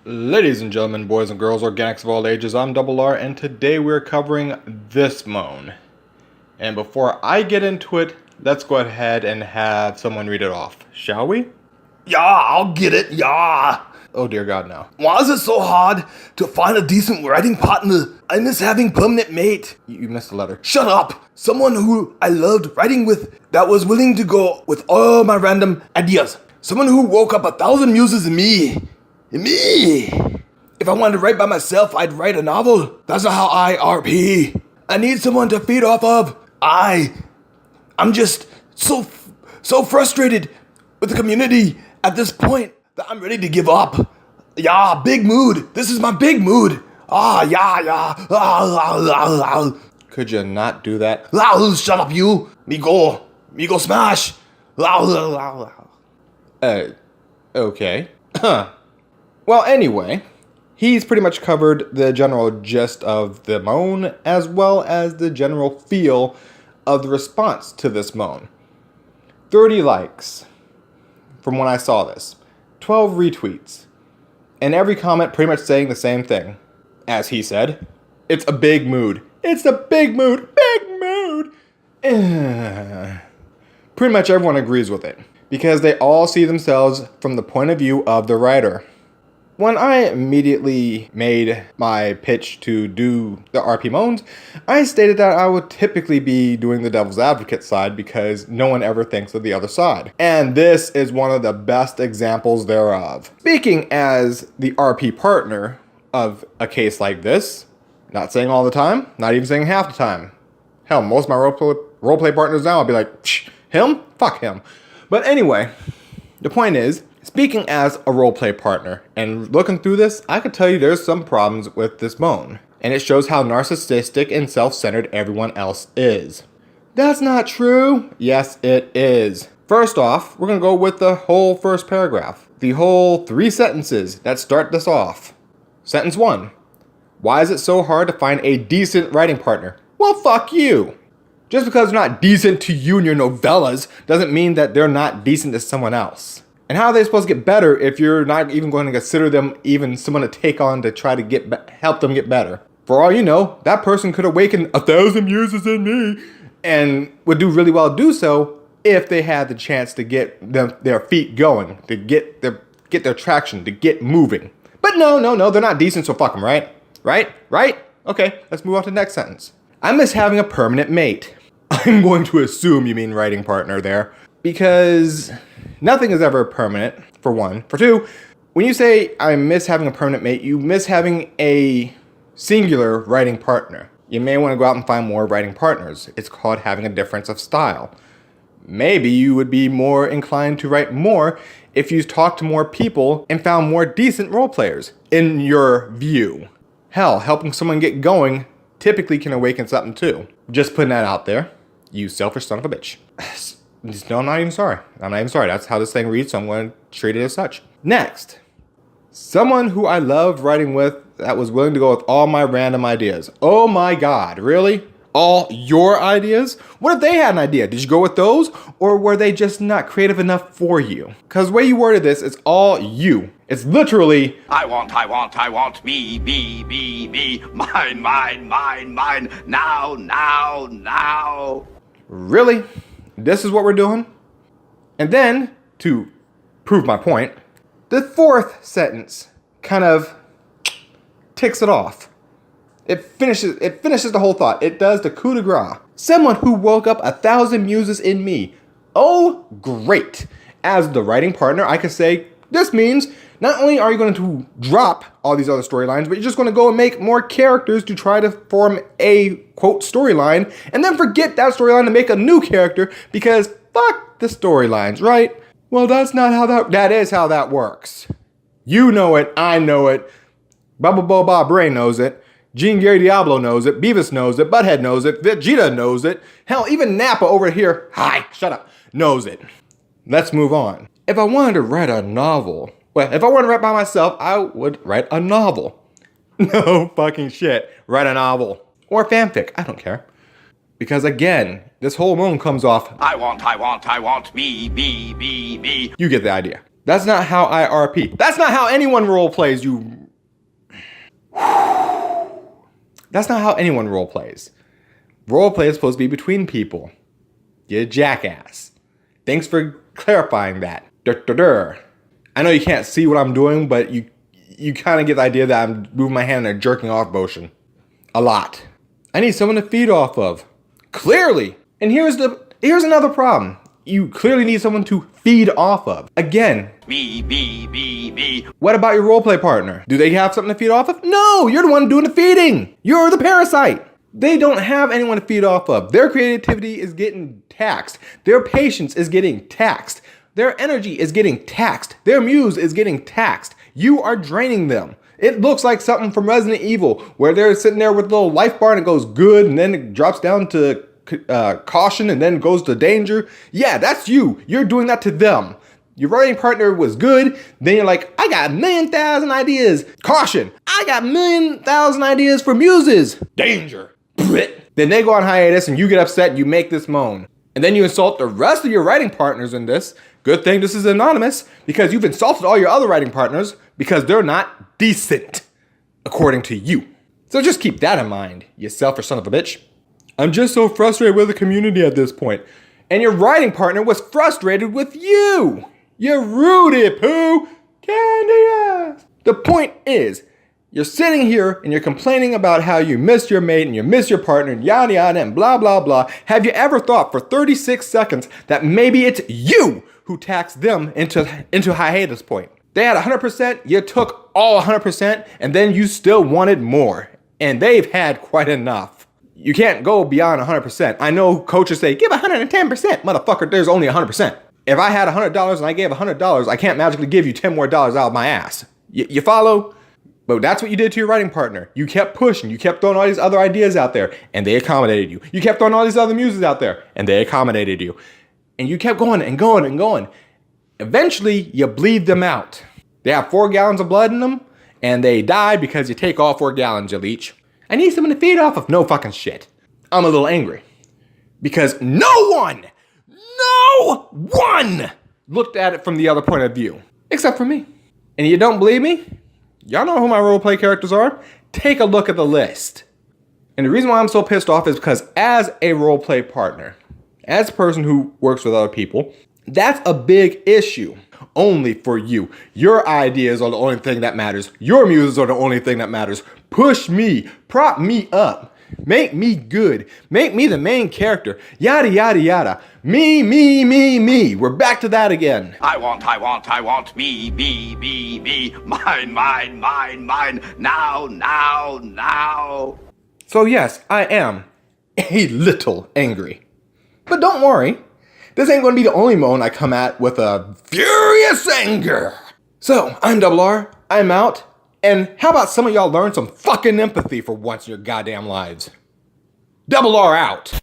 Ladies and gentlemen, boys and girls, organics of all ages, I'm Double R, and today we're covering this moan. And before I get into it, let's go ahead and have someone read it off, shall we? Yeah, I'll get it, yeah. Oh dear God, no. Why is it so hard to find a decent writing partner? I miss having permanent mate. You missed the letter. Shut up! Someone who I loved writing with that was willing to go with all my random ideas. Someone who woke up 1,000 muses in me. If I wanted to write by myself, I'd write a novel. That's not how I RP. I need someone to feed off of. I'm just so frustrated with the community at this point that I'm ready to give up. Yeah, big mood. This is my big mood. Could you not do that? Shut up, you. Me go smash. Okay. Well, anyway, he's pretty much covered the general gist of the moan as well as the general feel of the response to this moan. 30 likes from when I saw this, 12 retweets, and every comment pretty much saying the same thing. As he said, it's a big mood. It's a big mood. Big mood. Pretty much everyone agrees with it because they all see themselves from the point of view of the writer. When I immediately made my pitch to do the RP moans, I stated that I would typically be doing the devil's advocate side because no one ever thinks of the other side. And this is one of the best examples thereof. Speaking as the RP partner of a case like this, not saying all the time, not even saying half the time. Hell, most of my roleplay partners now, I'll be like, him? Fuck him. But anyway, the point is, speaking as a roleplay partner and looking through this, I could tell you there's some problems with this moan. And it shows how narcissistic and self-centered everyone else is. That's not true. Yes, it is. First off, we're going to go with the whole first paragraph. The whole 3 sentences that start this off. Sentence 1. Why is it so hard to find a decent writing partner? Well, fuck you. Just because they're not decent to you and your novellas doesn't mean that they're not decent to someone else. And how are they supposed to get better if you're not even going to consider them even someone to take on to try to help them get better? For all you know, that person could awaken 1,000 muses in me and would do really well to do so if they had the chance to get their feet going, to get their traction, to get moving. But no, they're not decent, so fuck them, right? Right? Okay, let's move on to the next sentence. I miss having a permanent mate. I'm going to assume you mean writing partner there, because nothing is ever permanent, for one. For two, when you say I miss having a permanent mate, you miss having a singular writing partner. You may want to go out and find more writing partners. It's called having a difference of style. Maybe you would be more inclined to write more if you talked to more people and found more decent role players, in your view. Hell, helping someone get going typically can awaken something too. Just putting that out there. You selfish son of a bitch. No, I'm not even sorry. That's how this thing reads, so I'm going to treat it as such. Next. Someone who I loved writing with that was willing to go with all my random ideas. Oh my God, really? All your ideas? What if they had an idea? Did you go with those? Or were they just not creative enough for you? Because the way you worded this, it's all you. It's literally, I want, me, mine, now. Really? This is what we're doing? And then, to prove my point, the 4th sentence kind of ticks it off. It finishes the whole thought. It does the coup de grace. Someone who woke up 1,000 muses in me. Oh, great. As the writing partner, I could say, this means not only are you going to drop all these other storylines, but you're just going to go and make more characters to try to form a, quote, storyline, and then forget that storyline to make a new character because fuck the storylines, right? Well, that's not how that is how that works. You know it, I know it, Bob Brain knows it, Jean Gary Diablo knows it, Beavis knows it, Butthead knows it, Vegeta knows it, hell, even Nappa over here, shut up, knows it. Let's move on. If I wanted to write a novel, if I wanted to write by myself, I would write a novel. No fucking shit. Write a novel. Or fanfic. I don't care. Because again, this whole moan comes off, I want, me. You get the idea. That's not how I RP. That's not how anyone role plays, you. That's not how anyone role plays. Role play is supposed to be between people. You jackass. Thanks for clarifying that. I know you can't see what I'm doing, but you kind of get the idea that I'm moving my hand in a jerking off motion. A lot. I need someone to feed off of. Clearly. And here's another problem. You clearly need someone to feed off of. Again. Me. What about your roleplay partner? Do they have something to feed off of? No, you're the one doing the feeding. You're the parasite. They don't have anyone to feed off of. Their creativity is getting taxed. Their patience is getting taxed. Their energy is getting taxed. Their muse is getting taxed. You are draining them. It looks like something from Resident Evil where they're sitting there with a little life bar and it goes good and then it drops down to caution and then goes to danger. Yeah, that's you. You're doing that to them. Your writing partner was good. Then you're like, I got 1,000,000 ideas. Caution. I got 1,000,000 ideas for muses. Danger. Then they go on hiatus and you get upset and you make this moan. And then you insult the rest of your writing partners in this. Good thing this is anonymous because you've insulted all your other writing partners because they're not decent, according to you. So just keep that in mind, you selfish son of a bitch. I'm just so frustrated with the community at this point. And your writing partner was frustrated with you. You Rudy Poo candy ass. The point is, you're sitting here and you're complaining about how you missed your mate and you miss your partner and yada yada and blah blah blah. Have you ever thought for 36 seconds that maybe it's you who taxed them into hiatus point? They had 100%, you took all 100%, and then you still wanted more. And they've had quite enough. You can't go beyond 100%. I know coaches say, give 110%. Motherfucker, there's only 100%. If I had $100 and I gave $100, I can't magically give you 10 more dollars out of my ass. You follow? But that's what you did to your writing partner. You kept pushing. You kept throwing all these other ideas out there, and they accommodated you. You kept throwing all these other muses out there, and they accommodated you. And you kept going and going and going. Eventually, you bleed them out. They have 4 gallons of blood in them, and they die because you take all 4 gallons, you leech. I need someone to feed off of. No fucking shit. I'm a little angry. Because no one looked at it from the other point of view. Except for me. And you don't believe me? Y'all know who my roleplay characters are? Take a look at the list. And the reason why I'm so pissed off is because as a roleplay partner, as a person who works with other people, that's a big issue. Only for you. Your ideas are the only thing that matters. Your muses are the only thing that matters. Push me. Prop me up. Make me good. Make me the main character. Yada, yada, yada. Me. We're back to that again. I want. Me. Mine. Now. So yes, I am a little angry. But don't worry. This ain't going to be the only moan I come at with a furious anger. So, I'm Double R. I'm out. And how about some of y'all learn some fucking empathy for once in your goddamn lives? Double R out.